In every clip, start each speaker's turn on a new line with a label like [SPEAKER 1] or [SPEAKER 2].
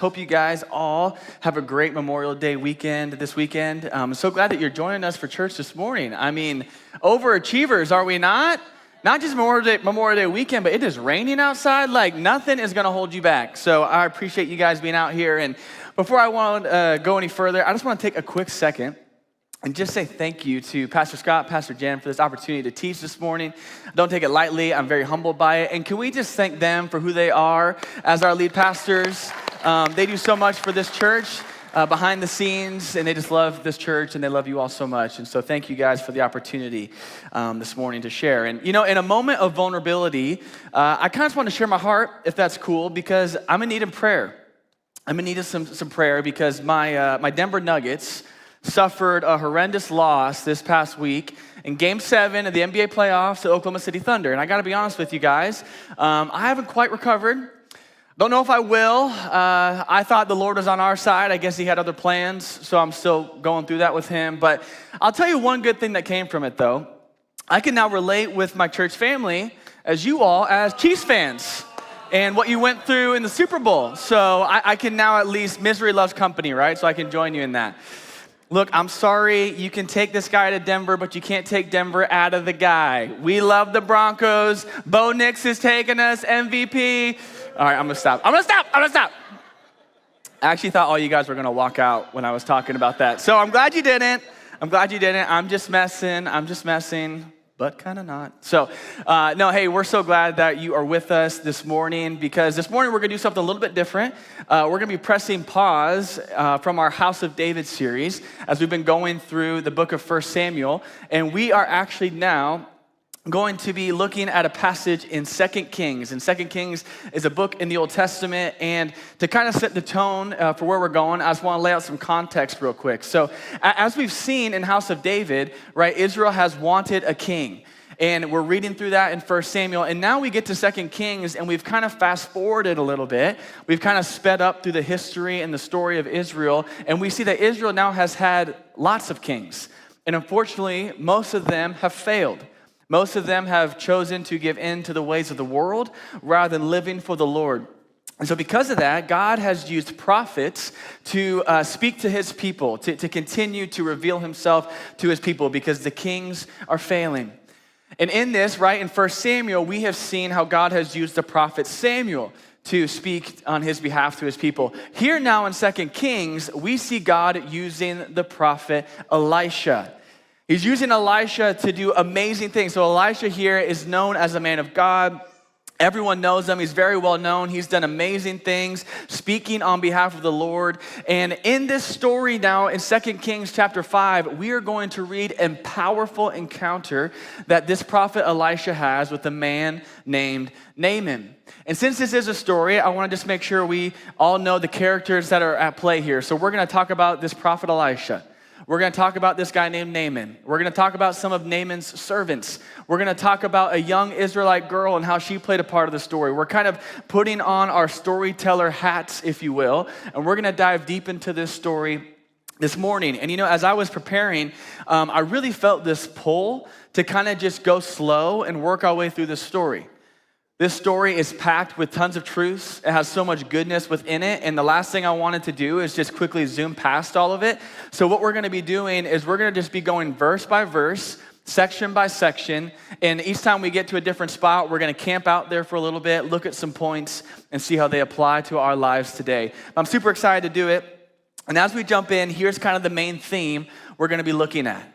[SPEAKER 1] Hope you guys all have a great Memorial Day weekend this weekend. I'm so glad that you're joining us for church this morning. I mean, overachievers, are we not? Not just Memorial Day weekend, but it is raining outside. Like nothing is going to hold you back. So I appreciate you guys being out here. And before I want to go any further, I just want to take a quick second and just say thank you to Pastor Scott, Pastor Jen for this opportunity to teach this morning. Don't take it lightly. I'm very humbled by it. And can we just thank them for who they are as our lead pastors? They do so much for this church behind the scenes, and they just love this church, and they love you all so much. And so thank you guys for the opportunity this morning to share. And, you know, in a moment of vulnerability, I kind of just want to share my heart, if that's cool, because I'm in need of prayer. I'm in need of some prayer because my Denver Nuggets suffered a horrendous loss this past week in Game 7 of the NBA playoffs to Oklahoma City Thunder. And I got to be honest with you guys, I haven't quite recovered. Don't know if I will. I thought the Lord was on our side. I guess he had other plans, so I'm still going through that with him. But I'll tell you one good thing that came from it, though. I can now relate with my church family as you all as Chiefs fans and what you went through in the Super Bowl. So I can now at least, misery loves company, right? So I can join you in that. Look, I'm sorry, you can take this guy to Denver, but you can't take Denver out of the guy. We love the Broncos. Bo Nix is taking us, MVP. All right, I'm gonna stop. I actually thought all you guys were gonna walk out when I was talking about that. So I'm glad you didn't. I'm just messing, but kind of not. So, no, hey, we're so glad that you are with us this morning because this morning we're gonna do something a little bit different. We're gonna be pressing pause from our House of David series as we've been going through the book of 1 Samuel, and we are actually now going to be looking at a passage in 2 Kings. And 2 Kings is a book in the Old Testament. And to kind of set the tone for where we're going, I just want to lay out some context real quick. So as we've seen in House of David, right, Israel has wanted a king. And we're reading through that in 1 Samuel. And now we get to 2 Kings, and we've kind of fast forwarded a little bit. We've kind of sped up through the history and the story of Israel. And we see that Israel now has had lots of kings. And unfortunately, most of them have failed. Most of them have chosen to give in to the ways of the world rather than living for the Lord. And so because of that, God has used prophets to speak to his people, to continue to reveal himself to his people because the kings are failing. And in this, right, in 1 Samuel, we have seen how God has used the prophet Samuel to speak on his behalf to his people. Here now in 2 Kings, we see God using the prophet Elisha. He's using Elisha to do amazing things. So Elisha here is known as a man of God. Everyone knows him. He's very well known. He's done amazing things, speaking on behalf of the Lord. And in this story now, in 2 Kings chapter 5, we are going to read a powerful encounter that this prophet Elisha has with a man named Naaman. And since this is a story, I want to just make sure we all know the characters that are at play here. So we're going to talk about this prophet Elisha. We're going to talk about this guy named Naaman. We're going to talk about some of Naaman's servants. We're going to talk about a young Israelite girl and how she played a part of the story. We're kind of putting on our storyteller hats, if you will, and we're going to dive deep into this story this morning. And you know, as I was preparing, I really felt this pull to kind of just go slow and work our way through this story. This story is packed with tons of truths. It has so much goodness within it. And the last thing I wanted to do is just quickly zoom past all of it. So what we're going to be doing is we're going to just be going verse by verse, section by section. And each time we get to a different spot, we're going to camp out there for a little bit, look at some points, and see how they apply to our lives today. I'm super excited to do it. And as we jump in, here's kind of the main theme we're going to be looking at.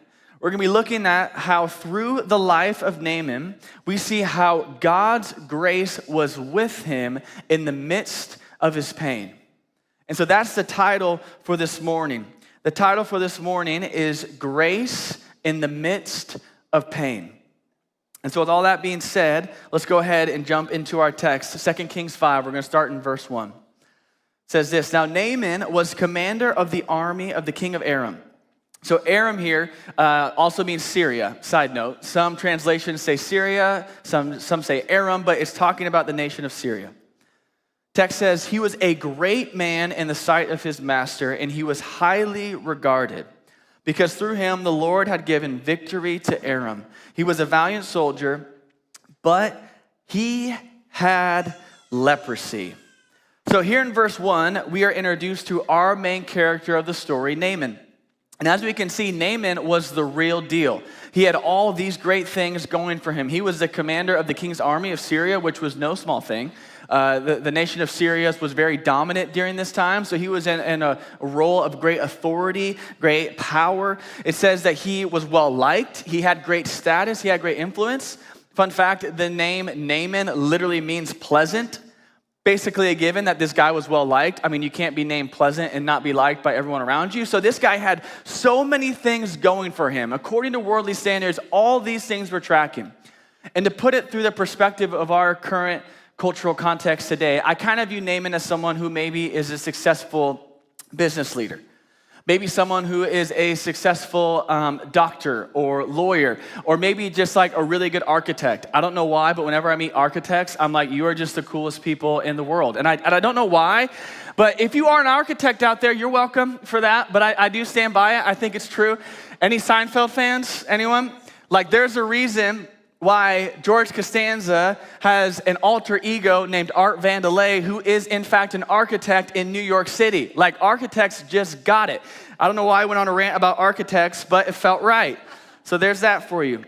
[SPEAKER 1] We're going to be looking at how through the life of Naaman, we see how God's grace was with him in the midst of his pain. And so that's the title for this morning. The title for this morning is Grace in the Midst of Pain. And so with all that being said, let's go ahead and jump into our text. 2 Kings 5, we're going to start in verse 1. It says this, Now Naaman was commander of the army of the king of Aram. So Aram here also means Syria. Side note, some translations say Syria, some say Aram, but it's talking about the nation of Syria. Text says, he was a great man in the sight of his master, and he was highly regarded, because through him the Lord had given victory to Aram. He was a valiant soldier, but he had leprosy. So here in verse 1, we are introduced to our main character of the story, Naaman. And as we can see, Naaman was the real deal. He had all these great things going for him. He was the commander of the king's army of Syria, which was no small thing. The nation of Syria was very dominant during this time, so he was in a role of great authority, great power. It says that he was well-liked. He had great status. He had great influence. Fun fact, the name Naaman literally means pleasant. Basically a given that this guy was well-liked. I mean, you can't be named Pleasant and not be liked by everyone around you. So this guy had so many things going for him. According to worldly standards, all these things were tracking. And to put it through the perspective of our current cultural context today, I kind of view Naaman as someone who maybe is a successful business leader. Maybe someone who is a successful doctor or lawyer, or maybe just like a really good architect. I don't know why, but whenever I meet architects, I'm like, you are just the coolest people in the world. And I don't know why, but if you are an architect out there, you're welcome for that, but I do stand by it. I think it's true. Any Seinfeld fans? Anyone? Like, there's a reason why George Costanza has an alter ego named Art Vandelay, who is in fact an architect in New York City. Like, architects just got it. I don't know why I went on a rant about architects, but it felt right. So there's that for you.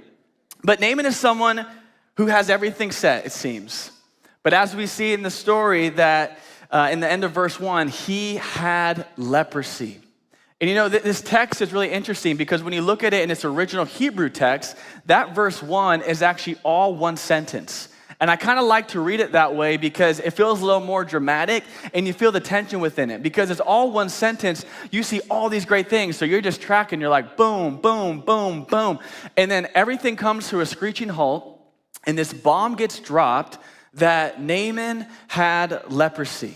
[SPEAKER 1] But Naaman is someone who has everything set, it seems. But as we see in the story that in the end of verse 1, he had leprosy. And you know, this text is really interesting because when you look at it in its original Hebrew text, that verse 1 is actually all one sentence. And I kind of like to read it that way because it feels a little more dramatic and you feel the tension within it. Because it's all one sentence, you see all these great things. So you're just tracking, you're like boom, boom, boom, boom. And then everything comes to a screeching halt and this bomb gets dropped that Naaman had leprosy.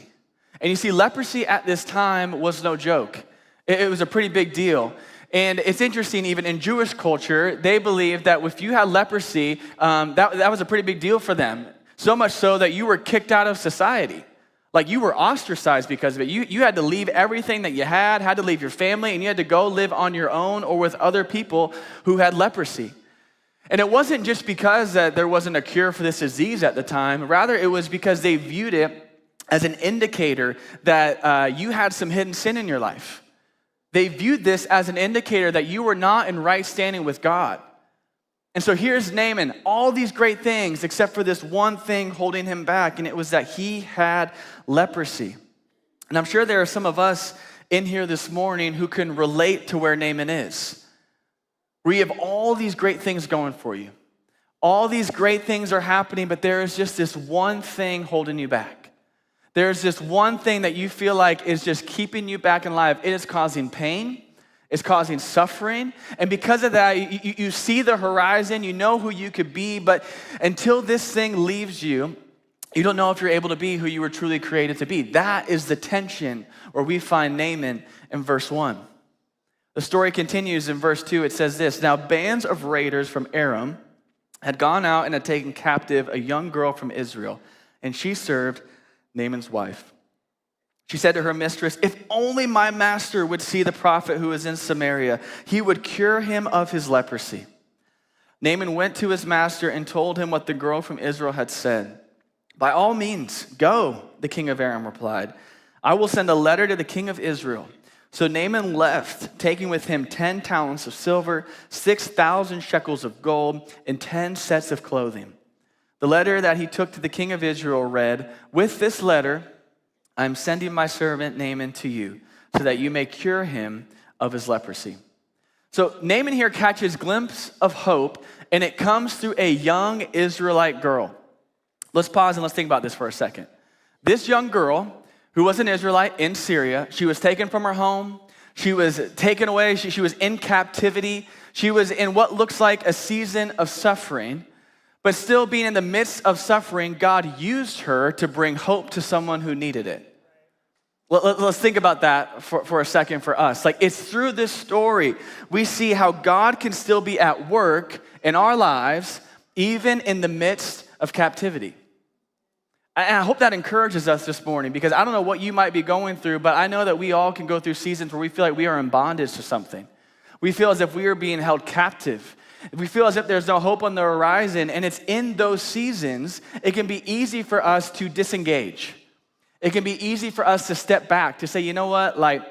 [SPEAKER 1] And you see, leprosy at this time was no joke. It was a pretty big deal. And it's interesting, even in Jewish culture, they believed that if you had leprosy, that was a pretty big deal for them. So much so that you were kicked out of society. Like, you were ostracized because of it. You had to leave everything that you had to leave your family, and you had to go live on your own or with other people who had leprosy. And it wasn't just because there wasn't a cure for this disease at the time. Rather, it was because they viewed it as an indicator that you had some hidden sin in your life. They viewed this as an indicator that you were not in right standing with God. And so here's Naaman, all these great things except for this one thing holding him back, and it was that he had leprosy. And I'm sure there are some of us in here this morning who can relate to where Naaman is, where you have all these great things going for you. All these great things are happening, but there is just this one thing holding you back. There's this one thing that you feel like is just keeping you back in life. It is causing pain. It's causing suffering. And because of that, you see the horizon. You know who you could be. But until this thing leaves you, you don't know if you're able to be who you were truly created to be. That is the tension where we find Naaman in verse 1. The story continues in verse 2. It says this: Now bands of raiders from Aram had gone out and had taken captive a young girl from Israel, and she served Naaman's wife. She said to her mistress, "If only my master would see the prophet who is in Samaria, he would cure him of his leprosy." Naaman went to his master and told him what the girl from Israel had said. "By all means, go," the king of Aram replied. "I will send a letter to the king of Israel." So Naaman left, taking with him 10 talents of silver, 6,000 shekels of gold, and 10 sets of clothing. The letter that he took to the king of Israel read, "With this letter, I am sending my servant Naaman to you, so that you may cure him of his leprosy." So Naaman here catches a glimpse of hope, and it comes through a young Israelite girl. Let's pause and let's think about this for a second. This young girl, who was an Israelite in Syria, she was taken from her home. She was taken away. She was in captivity. She was in what looks like a season of suffering. But still being in the midst of suffering, God used her to bring hope to someone who needed it. Let's think about that for a second for us. Like, it's through this story we see how God can still be at work in our lives, even in the midst of captivity. And I hope that encourages us this morning, because I don't know what you might be going through, but I know that we all can go through seasons where we feel like we are in bondage to something. We feel as if we are being held captive. We feel as if there's no hope on the horizon, and it's in those seasons, it can be easy for us to disengage. It can be easy for us to step back, to say, you know what, like,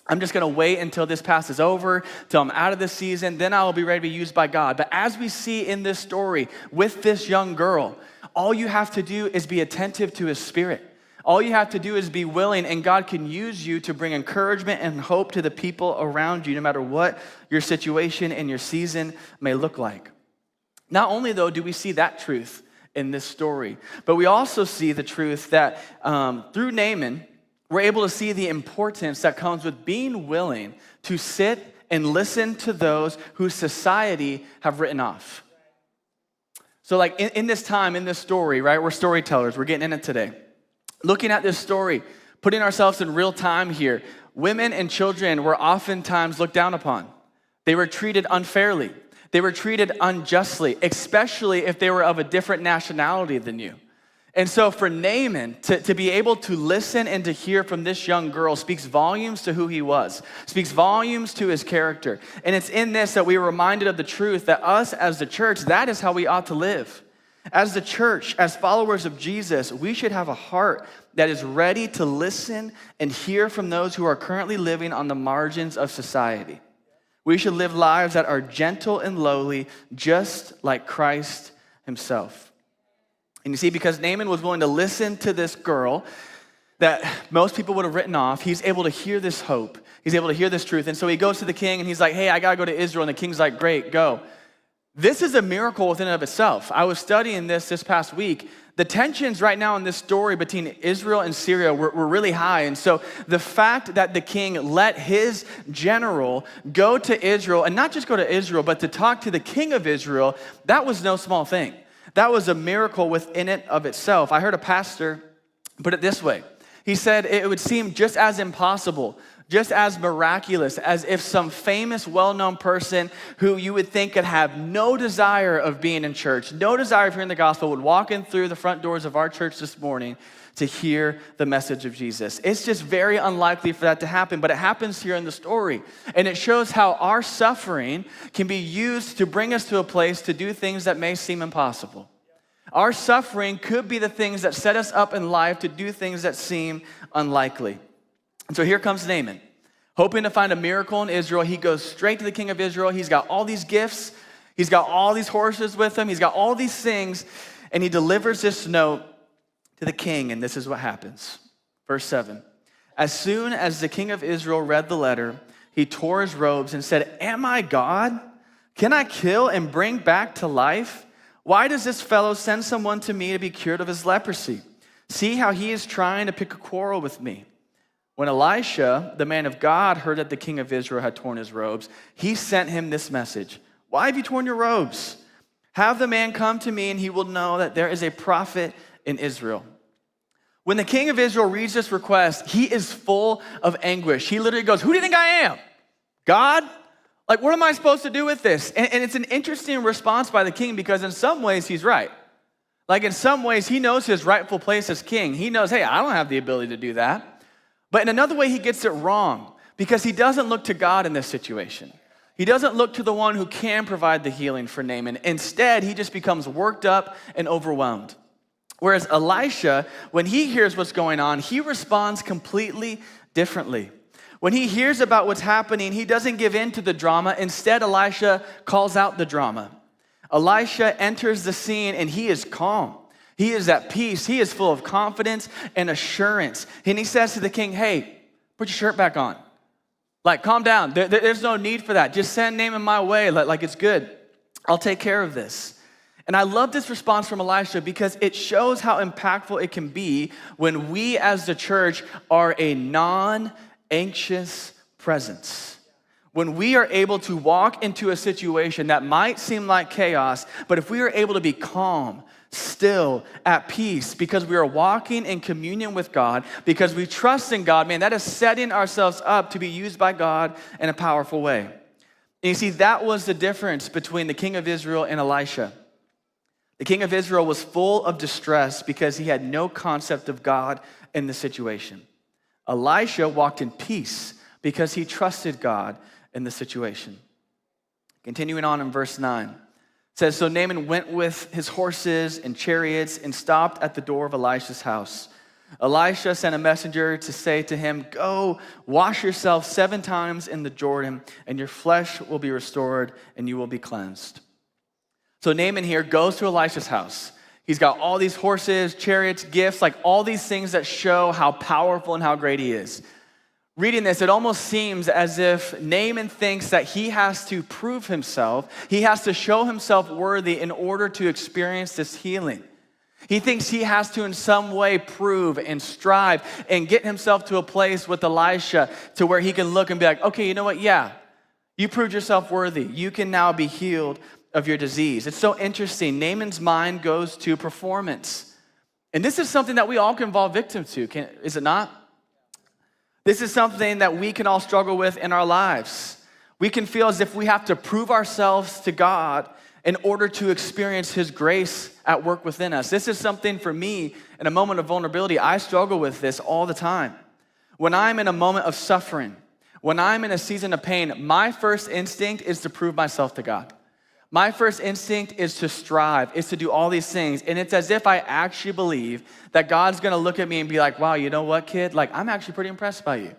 [SPEAKER 1] I'm just gonna wait until this passes over, till I'm out of this season, then I'll be ready to be used by God. But as we see in this story with this young girl, all you have to do is be attentive to his spirit. All you have to do is be willing, and God can use you to bring encouragement and hope to the people around you, no matter what your situation and your season may look like. Not only, though, do we see that truth in this story, but we also see the truth that through Naaman, we're able to see the importance that comes with being willing to sit and listen to those whose society have written off. So like in this time, in this story, right, we're storytellers, we're getting in it today. Looking at this story, putting ourselves in real time here, women and children were oftentimes looked down upon. They were treated unfairly. They were treated unjustly, especially if they were of a different nationality than you. And so for Naaman to be able to listen and to hear from this young girl speaks volumes to who he was, speaks volumes to his character. And it's in this that we are reminded of the truth that us as the church, that is how we ought to live. As the church, as followers of Jesus, we should have a heart that is ready to listen and hear from those who are currently living on the margins of society. We should live lives that are gentle and lowly, just like Christ himself. And you see, because Naaman was willing to listen to this girl that most people would have written off, he's able to hear this hope. He's able to hear this truth. And so he goes to the king and he's like, hey, I got to go to Israel. And the king's like, great, go. This is a miracle within and of itself. I was studying this past week. The tensions right now in this story between Israel and Syria were really high. And so the fact that the king let his general go to Israel, and not just go to Israel, but to talk to the king of Israel, that was no small thing. That was a miracle within it of itself. I heard a pastor put it this way. He said it would seem just as impossible, just as miraculous as if some famous, well-known person who you would think could have no desire of being in church, no desire of hearing the gospel, would walk in through the front doors of our church this morning to hear the message of Jesus. It's just very unlikely for that to happen, but it happens here in the story. And it shows how our suffering can be used to bring us to a place to do things that may seem impossible. Our suffering could be the things that set us up in life to do things that seem unlikely. And so here comes Naaman, hoping to find a miracle in Israel. He goes straight to the king of Israel. He's got all these gifts. He's got all these horses with him. He's got all these things. And he delivers this note to the king, and this is what happens. Verse 7. As soon as the king of Israel read the letter, he tore his robes and said, am I God? Can I kill and bring back to life? Why does this fellow send someone to me to be cured of his leprosy? See how he is trying to pick a quarrel with me. When Elisha, the man of God, heard that the king of Israel had torn his robes, he sent him this message. Why have you torn your robes? Have the man come to me, and he will know that there is a prophet in Israel. When the king of Israel reads this request, he is full of anguish. He literally goes, who do you think I am? God? Like, what am I supposed to do with this? And it's an interesting response by the king, because in some ways he's right. Like, in some ways he knows his rightful place as king. He knows, hey, I don't have the ability to do that. But in another way he gets it wrong, because he doesn't look to God in this situation. He doesn't look to the one who can provide the healing for Naaman. Instead, he just becomes worked up and overwhelmed. Whereas Elisha, when he hears what's going on, he responds completely differently. When he hears about what's happening, he doesn't give in to the drama. Instead, Elisha calls out the drama. Elisha enters the scene and he is calm. He is at peace. He is full of confidence and assurance. And he says to the king, hey, put your shirt back on. Like, calm down. There's no need for that. Just send Naaman my way. Like, it's good. I'll take care of this. And I love this response from Elisha, because it shows how impactful it can be when we as the church are a non-anxious presence. When we are able to walk into a situation that might seem like chaos, but if we are able to be calm, still, at peace, because we are walking in communion with God, because we trust in God, man, that is setting ourselves up to be used by God in a powerful way. And you see, that was the difference between the king of Israel and Elisha. The king of Israel was full of distress because he had no concept of God in the situation. Elisha walked in peace because he trusted God in the situation. Continuing on in verse 9, it says, so Naaman went with his horses and chariots and stopped at the door of Elisha's house. Elisha sent a messenger to say to him, "Go, wash yourself 7 times in the Jordan, and your flesh will be restored, and you will be cleansed." So Naaman here goes to Elisha's house. He's got all these horses, chariots, gifts, like all these things that show how powerful and how great he is. Reading this, it almost seems as if Naaman thinks that he has to prove himself. He has to show himself worthy in order to experience this healing. He thinks he has to in some way prove and strive and get himself to a place with Elisha to where he can look and be like, okay, you know what? Yeah, you proved yourself worthy. You can now be healed of your disease. It's so interesting. Naaman's mind goes to performance. And this is something that we all can fall victim to, is it not? This is something that we can all struggle with in our lives. We can feel as if we have to prove ourselves to God in order to experience his grace at work within us. This is something for me in a moment of vulnerability. I struggle with this all the time. When I'm in a moment of suffering, when I'm in a season of pain, my first instinct is to prove myself to God. My first instinct is to strive, is to do all these things. And it's as if I actually believe that God's gonna look at me and be like, wow, you know what, kid? Like, I'm actually pretty impressed by you.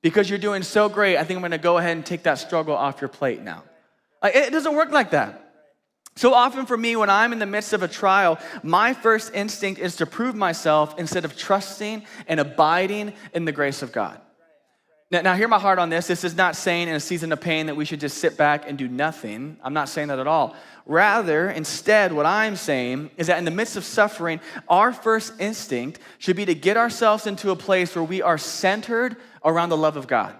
[SPEAKER 1] Because you're doing so great, I think I'm gonna go ahead and take that struggle off your plate now. Like, it doesn't work like that. So often for me, when I'm in the midst of a trial, my first instinct is to prove myself instead of trusting and abiding in the grace of God. Now, hear my heart on this. This is not saying in a season of pain that we should just sit back and do nothing. I'm not saying that at all. Rather, instead, what I'm saying is that in the midst of suffering, our first instinct should be to get ourselves into a place where we are centered around the love of God.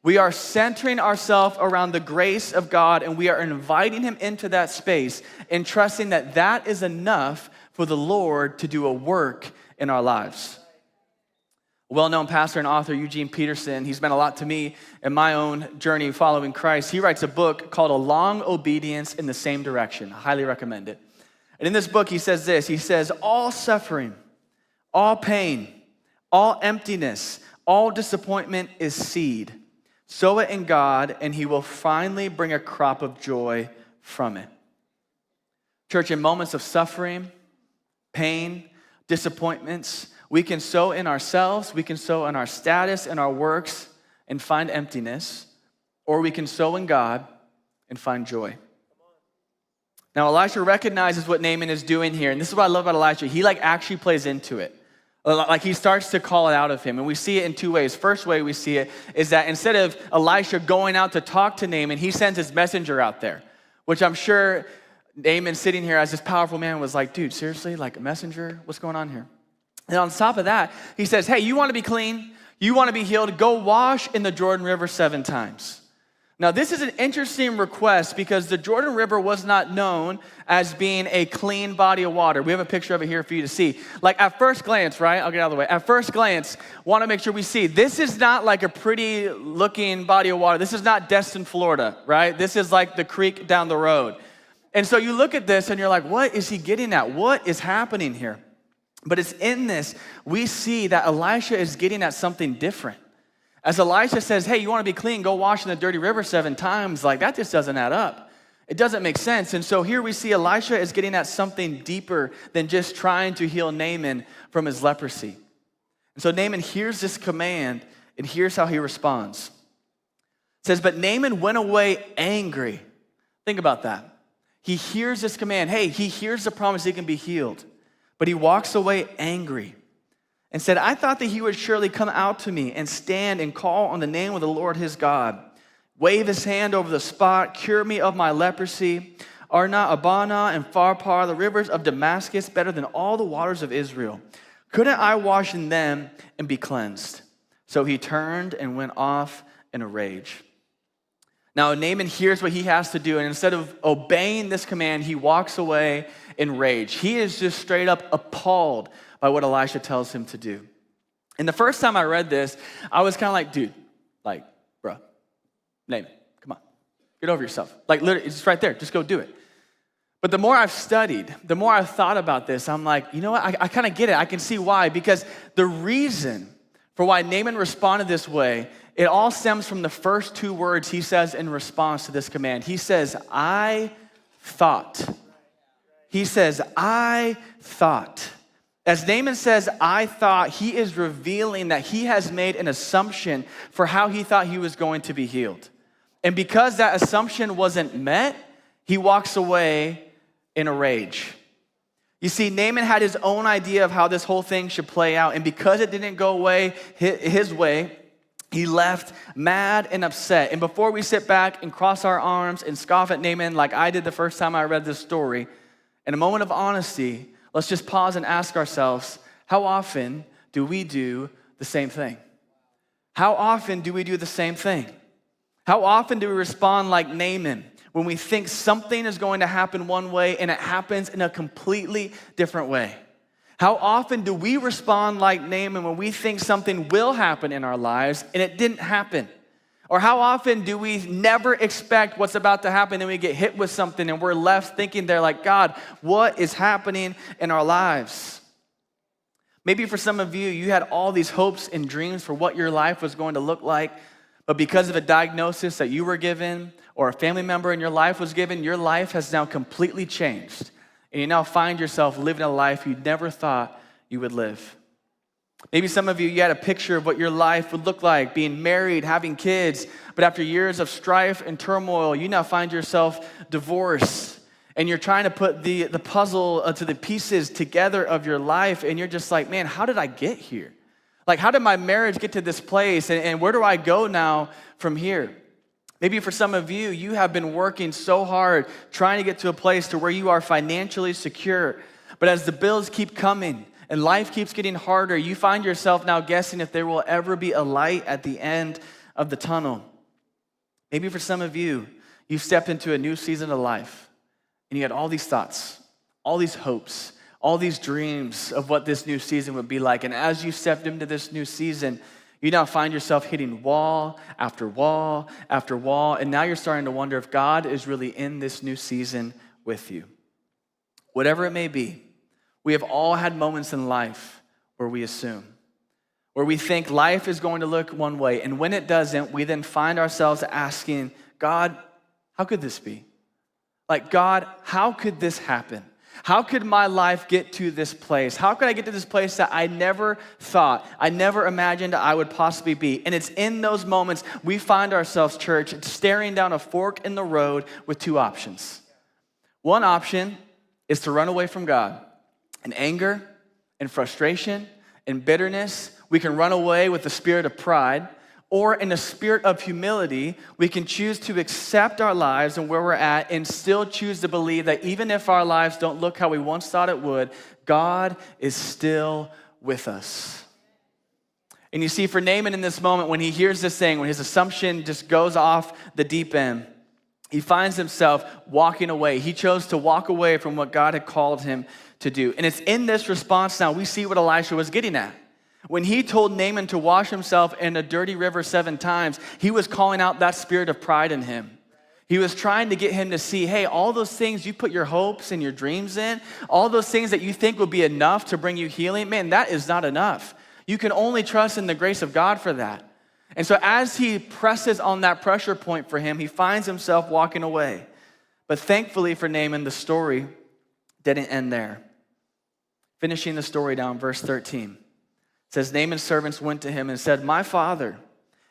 [SPEAKER 1] We are centering ourselves around the grace of God, and we are inviting him into that space and trusting that that is enough for the Lord to do a work in our lives. Well-known pastor and author Eugene Peterson, he's meant a lot to me in my own journey following Christ. He writes a book called A Long Obedience in the Same Direction. I highly recommend it. And in this book, he says this. He says, all suffering, all pain, all emptiness, all disappointment is seed. Sow it in God, and he will finally bring a crop of joy from it. Church, in moments of suffering, pain, disappointments, we can sow in ourselves, we can sow in our status and our works and find emptiness, or we can sow in God and find joy. Now, Elisha recognizes what Naaman is doing here, and this is what I love about Elisha. He actually plays into it. Like he starts to call it out of him, and we see it in 2 ways. First way we see it is that instead of Elisha going out to talk to Naaman, he sends his messenger out there, which I'm sure Naaman sitting here as this powerful man was like, dude, seriously, like a messenger? What's going on here? And on top of that, he says, hey, you want to be clean? You want to be healed? Go wash in the Jordan River 7 times. Now, this is an interesting request because the Jordan River was not known as being a clean body of water. We have a picture of it here for you to see. Like at first glance, right? I'll get out of the way. At first glance, want to make sure we see. This is not like a pretty looking body of water. This is not Destin, Florida, right? This is like the creek down the road. And so you look at this and you're like, what is he getting at? What is happening here? But it's in this, we see that Elisha is getting at something different. As Elisha says, hey, you want to be clean, go wash in the dirty river 7 times, like that just doesn't add up. It doesn't make sense. And so here we see Elisha is getting at something deeper than just trying to heal Naaman from his leprosy. And so Naaman hears this command, and here's how he responds. It says, but Naaman went away angry. Think about that. He hears this command. Hey, he hears the promise he can be healed. But he walks away angry and said, I thought that he would surely come out to me and stand and call on the name of the Lord his God, wave his hand over the spot, cure me of my leprosy. Are not Abana and Pharpar, the rivers of Damascus, better than all the waters of Israel? Couldn't I wash in them and be cleansed? So he turned and went off in a rage. Now, Naaman hears what he has to do, and instead of obeying this command, he walks away in rage. He is just straight up appalled by what Elisha tells him to do. And the first time I read this, I was kind of like, dude, like, bro, Naaman, come on, get over yourself. Like, literally, it's just right there. Just go do it. But the more I've studied, the more I've thought about this, I'm like, you know what? I kind of get it. I can see why. Because the reason for why Naaman responded this way, it all stems from the first 2 words he says in response to this command. He says, I thought. He says, I thought. As Naaman says, I thought, he is revealing that he has made an assumption for how he thought he was going to be healed. And because that assumption wasn't met, he walks away in a rage. You see, Naaman had his own idea of how this whole thing should play out. And because it didn't go away his way, he left mad and upset. And before we sit back and cross our arms and scoff at Naaman like I did the first time I read this story, in a moment of honesty, let's just pause and ask ourselves, how often do we do the same thing? How often do we do the same thing? How often do we respond like Naaman when we think something is going to happen one way and it happens in a completely different way? How often do we respond like Naaman when we think something will happen in our lives and it didn't happen? Or how often do we never expect what's about to happen and we get hit with something and we're left thinking there like, God, what is happening in our lives? Maybe for some of you, you had all these hopes and dreams for what your life was going to look like, but because of a diagnosis that you were given or a family member in your life was given, your life has now completely changed. And you now find yourself living a life you never thought you would live. Maybe some of you had a picture of what your life would look like, being married, having kids, but after years of strife and turmoil, you now find yourself divorced, and you're trying to put the puzzle to the pieces together of your life, and you're just like, man, how did I get here? Like, how did my marriage get to this place, and where do I go now from here? Maybe for some of you, you have been working so hard trying to get to a place to where you are financially secure, but as the bills keep coming, and life keeps getting harder, you find yourself now guessing if there will ever be a light at the end of the tunnel. Maybe for some of you, you've stepped into a new season of life, and you had all these thoughts, all these hopes, all these dreams of what this new season would be like. And as you stepped into this new season, you now find yourself hitting wall after wall after wall, and now you're starting to wonder if God is really in this new season with you. Whatever it may be, we have all had moments in life where we assume, where we think life is going to look one way, and when it doesn't, we then find ourselves asking, God, how could this be? Like, God, how could this happen? How could my life get to this place? How could I get to this place that I never thought, I never imagined I would possibly be? And it's in those moments we find ourselves, church, staring down a fork in the road with two options. One option is to run away from God. In anger, in frustration, in bitterness, we can run away with the spirit of pride, or in a spirit of humility, we can choose to accept our lives and where we're at and still choose to believe that even if our lives don't look how we once thought it would, God is still with us. And you see, for Naaman in this moment, when he hears this thing, when his assumption just goes off the deep end, he finds himself walking away. He chose to walk away from what God had called him to do. And it's in this response now we see what Elisha was getting at. When he told Naaman to wash himself in a dirty river 7 times, he was calling out that spirit of pride in him. He was trying to get him to see, hey, all those things you put your hopes and your dreams in, all those things that you think will be enough to bring you healing, man, that is not enough. You can only trust in the grace of God for that. And so as he presses on that pressure point for him, he finds himself walking away. But thankfully for Naaman, the story didn't end there. Finishing the story down, verse 13. It says, Naaman's servants went to him and said, my father,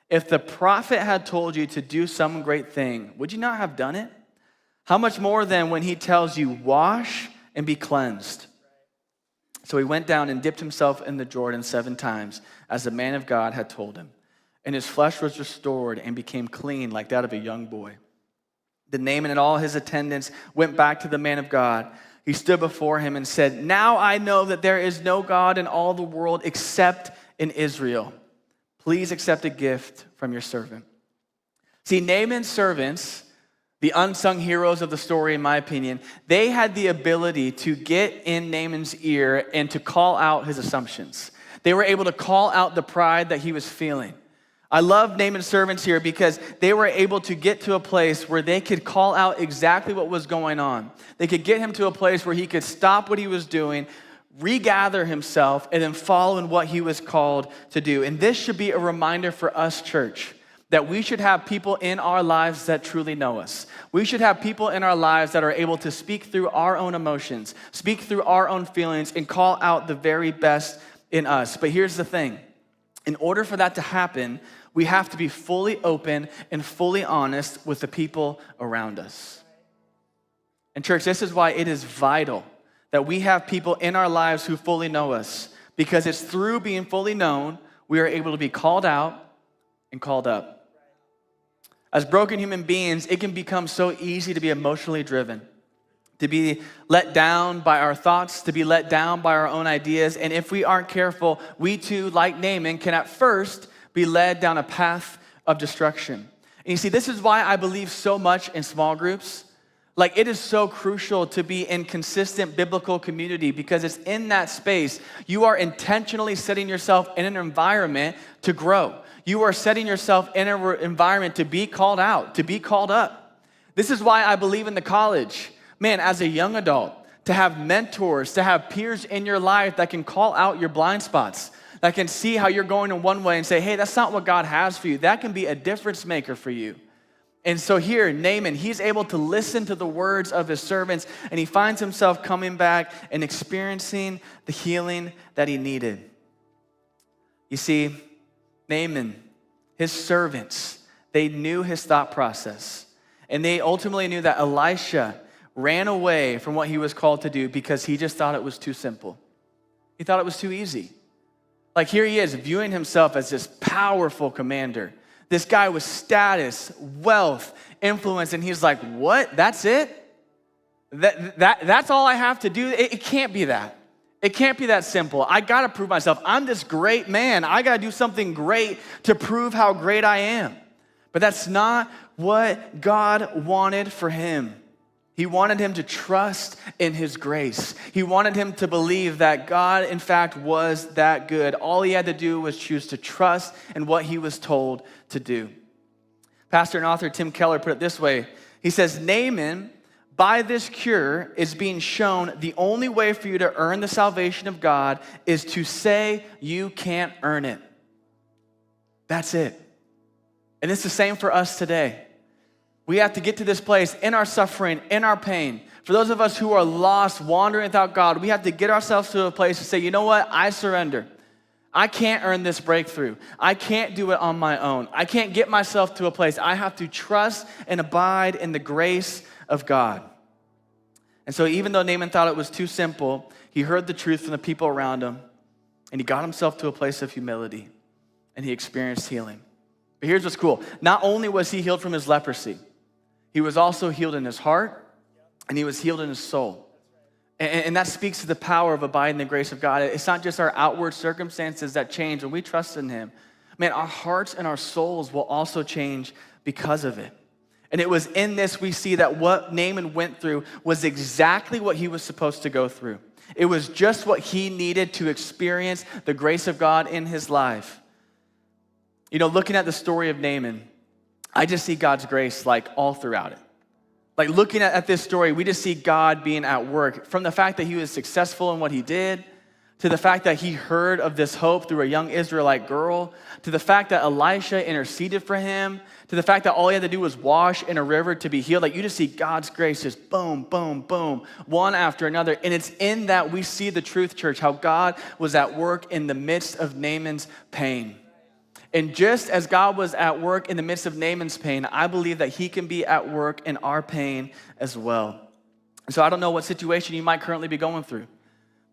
[SPEAKER 1] if the prophet had told you to do some great thing, would you not have done it? How much more then when he tells you, wash and be cleansed? So he went down and dipped himself in the Jordan 7 times, as the man of God had told him. And his flesh was restored and became clean like that of a young boy. Then Naaman and all his attendants went back to the man of God. He stood before him and said, now I know that there is no God in all the world except in Israel. Please accept a gift from your servant. See, Naaman's servants, the unsung heroes of the story, in my opinion, they had the ability to get in Naaman's ear and to call out his assumptions. They were able to call out the pride that he was feeling. I love Naaman's servants here because they were able to get to a place where they could call out exactly what was going on. They could get him to a place where he could stop what he was doing, regather himself, and then follow in what he was called to do. And this should be a reminder for us, church, that we should have people in our lives that truly know us. We should have people in our lives that are able to speak through our own emotions, speak through our own feelings, and call out the very best in us. But here's the thing. In order for that to happen, we have to be fully open and fully honest with the people around us. And church, this is why it is vital that we have people in our lives who fully know us, because it's through being fully known we are able to be called out and called up. As broken human beings, it can become so easy to be emotionally driven, to be let down by our thoughts, to be let down by our own ideas. And if we aren't careful, we too, like Naaman, can at first be led down a path of destruction. And you see, this is why I believe so much in small groups. Like, it is so crucial to be in consistent biblical community, because it's in that space you are intentionally setting yourself in an environment to grow. You are setting yourself in an environment to be called out, to be called up. This is why I believe in the college. Man, as a young adult, to have mentors, to have peers in your life that can call out your blind spots, that can see how you're going in one way and say, hey, that's not what God has for you. That can be a difference maker for you. And so here, Naaman, he's able to listen to the words of his servants, and he finds himself coming back and experiencing the healing that he needed. You see, Naaman, his servants, they knew his thought process. And they ultimately knew that Elisha ran away from what he was called to do because he just thought it was too simple. He thought it was too easy. Like, here he is viewing himself as this powerful commander. This guy with status, wealth, influence, and he's like, what? That's it? That's all I have to do? It can't be that. It can't be that simple. I gotta prove myself. I'm this great man. I gotta do something great to prove how great I am. But that's not what God wanted for him. He wanted him to trust in his grace. He wanted him to believe that God, in fact, was that good. All he had to do was choose to trust in what he was told to do. Pastor and author Tim Keller put it this way. He says, Naaman, by this cure, is being shown the only way for you to earn the salvation of God is to say you can't earn it. That's it. And it's the same for us today. We have to get to this place in our suffering, in our pain. For those of us who are lost, wandering without God, we have to get ourselves to a place to say, you know what? I surrender. I can't earn this breakthrough. I can't do it on my own. I can't get myself to a place. I have to trust and abide in the grace of God. And so even though Naaman thought it was too simple, he heard the truth from the people around him, and he got himself to a place of humility, and he experienced healing. But here's what's cool. Not only was he healed from his leprosy, he was also healed in his heart, and he was healed in his soul. And that speaks to the power of abiding in the grace of God. It's not just our outward circumstances that change when we trust in him. Man, our hearts and our souls will also change because of it. And it was in this we see that what Naaman went through was exactly what he was supposed to go through. It was just what he needed to experience the grace of God in his life. You know, looking at the story of Naaman, I just see God's grace like all throughout it. Like looking at this story, we just see God being at work, from the fact that he was successful in what he did, to the fact that he heard of this hope through a young Israelite girl, to the fact that Elisha interceded for him, to the fact that all he had to do was wash in a river to be healed. Like, you just see God's grace just boom, boom, boom, one after another. And it's in that we see the truth, church, how God was at work in the midst of Naaman's pain. And just as God was at work in the midst of Naaman's pain, I believe that he can be at work in our pain as well. So I don't know what situation you might currently be going through.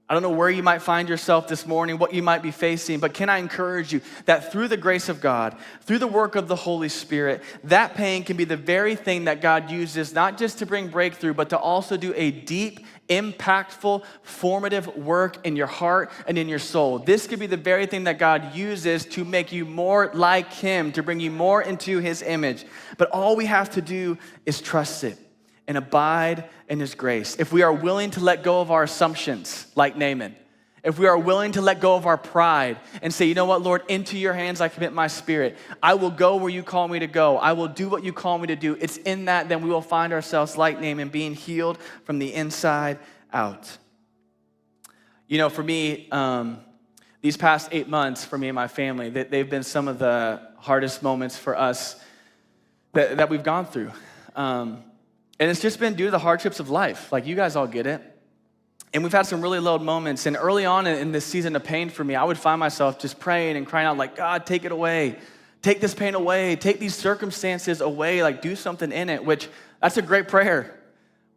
[SPEAKER 1] I don't know where you might find yourself this morning, what you might be facing, but can I encourage you that through the grace of God, through the work of the Holy Spirit, that pain can be the very thing that God uses not just to bring breakthrough, but to also do a deep, impactful, formative work in your heart and in your soul. This could be the very thing that God uses to make you more like him, to bring you more into his image. But all we have to do is trust it and abide in his grace. If we are willing to let go of our assumptions, like Naaman, if we are willing to let go of our pride and say, you know what, Lord, into your hands I commit my spirit. I will go where you call me to go. I will do what you call me to do. It's in that then we will find ourselves like Naaman, being healed from the inside out. You know, for me, these past 8 months for me and my family, they've been some of the hardest moments for us that we've gone through. And it's just been due to the hardships of life. Like, you guys all get it. And we've had some really low moments. And early on in this season of pain for me, I would find myself just praying and crying out like, God, take it away. Take this pain away. Take these circumstances away. Like, do something in it, which that's a great prayer.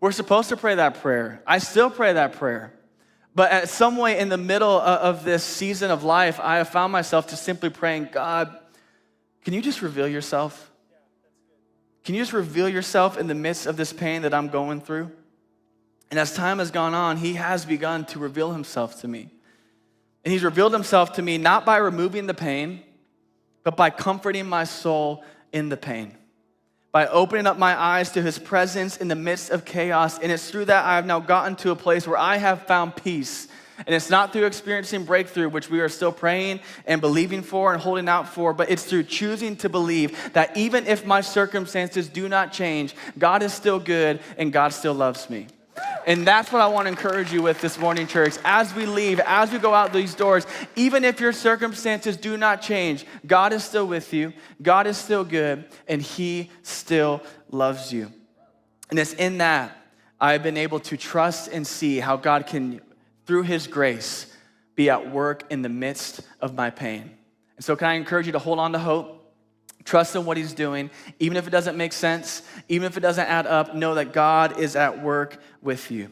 [SPEAKER 1] We're supposed to pray that prayer. I still pray that prayer. But at some way in the middle of this season of life, I have found myself just simply praying, God, can you just reveal yourself? Can you just reveal yourself in the midst of this pain that I'm going through? And as time has gone on, he has begun to reveal himself to me. And he's revealed himself to me not by removing the pain, but by comforting my soul in the pain, by opening up my eyes to his presence in the midst of chaos. And it's through that I have now gotten to a place where I have found peace. And it's not through experiencing breakthrough, which we are still praying and believing for and holding out for, but it's through choosing to believe that even if my circumstances do not change, God is still good and God still loves me. And that's what I want to encourage you with this morning, church. As we leave, as we go out these doors, even if your circumstances do not change, God is still with you, God is still good, and he still loves you. And it's in that I've been able to trust and see how God can, through his grace, be at work in the midst of my pain. And so can I encourage you to hold on to hope? Trust in what he's doing. Even if it doesn't make sense, even if it doesn't add up, know that God is at work with you.